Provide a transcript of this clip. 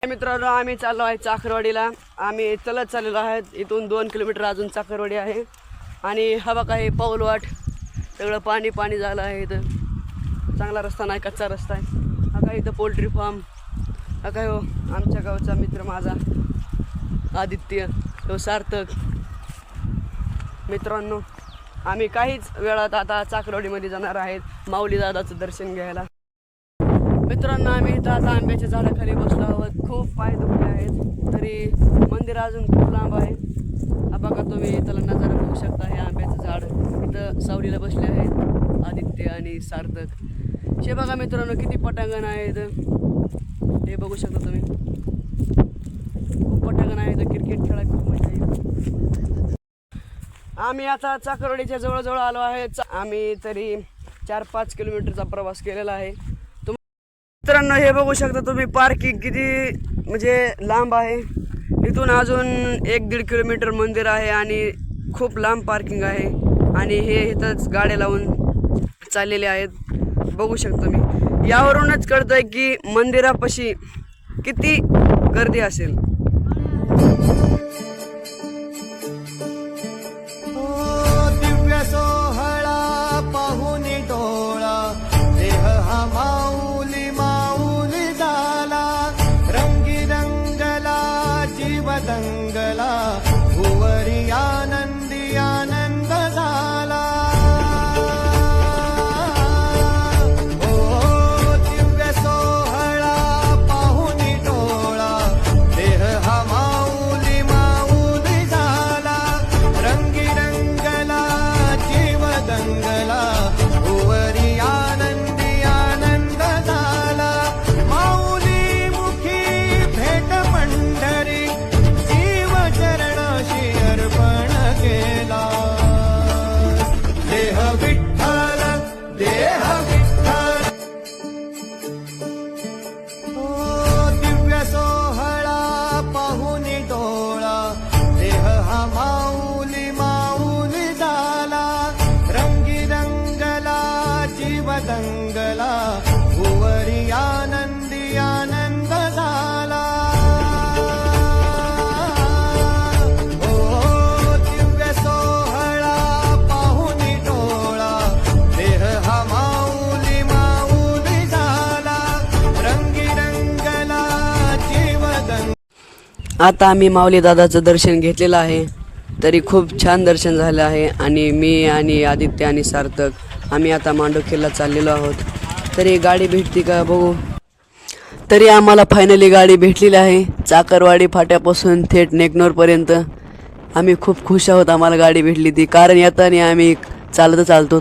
मित्रांनो, आम्ही चाललो आहे चाकरवाडीला. आम्ही चलत चाललेलो आहे. इथून 2 किलोमीटर अजून चाकरवाडी आहे. आणि हा बघा हे पाऊलवाट, सगळं पाणी पाणी झालं आहे. इथं चांगला रस्ता नाही, कच्चा रस्ता आहे. हा काय इथं पोल्ट्री फार्म. हा काय हो आमच्या गावचा मित्र माझा आदित्य, तो सार्थक. मित्रांनो, आम्ही काहीच वेळात आता चाकरवाडीमध्ये जाणार आहेत माऊली दादाचं दर्शन घ्यायला. मित्रांनो, आम्ही इथं आता आंब्याच्या झाडाखाली बसलो आहोत. खूप पाय दुखले आहेत, तरी मंदिर अजून खूप लांब आहे. हा बघा तुम्ही त्याला नजारा बघू शकता. हे आंब्याचं झाड, इथं सावलीला बसले आहेत आदित्य आणि सार्थक. हे बघा मित्रांनो, किती पटांगण आहे इथं, हे बघू शकता तुम्ही. खूप पटांगण आहे इथं, क्रिकेट खेळायला खूप मजा येईल. आम्ही आता चाकरवाडीच्या जवळजवळ आलो आहे. आम्ही तरी 4-5 किलोमीटरचा प्रवास केलेला आहे. मित्रांनो, हे बघू शकता तुम्ही, पार्किंग किती म्हणजे लांब आहे. इथून अजून 1-1.5 किलोमीटर मंदिर आहे आणि खूप लांब पार्किंग आहे. आणि हे इथंच गाड्या लावून चाललेले आहेत, बघू शकतो मी. यावरूनच कळतंय की मंदिरापाशी किती गर्दी असेल. दिव्य सोहळा पाहून डोळा, देह हा माऊली माऊली झाला. रंगी रंगला जीव दंगला, भुवरी आनंदी आनंद झाला. ओ दिव्य सोहळा पाहून डोळा, देह हा माऊली माऊली झाला. रंगी रंगला जीव दंगला, भुवरी आनंदी आनंद झाला. माऊली मुखी भेट पंढरी, जीव चरणाशी अर्पण केला. देह विठ्ठल देह विठ्ठल. ओ दिव्य सोहळा पाहून डोळा, देह हा माऊली माऊली झाला. रंगी रंगला जीव दंगला, भुवरी आनंदी आनंद झाला. ओ दिव्य सोहळा पाहून डोळा, देह हा माऊली माऊली झाला. रंगी रंगला जीव दंग. आता आम्ही माऊली दादाचं दर्शन घेतलेलं आहे, तरी खूप छान दर्शन झालं आहे. आणि मी आणि आदित्य आणि सार्थक आम्ही आता मांडोखेलला चाललेलो आहोत. तरी गाडी भेटती का बघू. तरी आम्हाला फायनली गाडी भेटलेली आहे. चाकरवाडी फाट्यापासून थेट नेकनूरपर्यंत आम्ही खूप खुश आहोत. आम्हाला गाडी भेटली ती, कारण येताना आम्ही चालतो.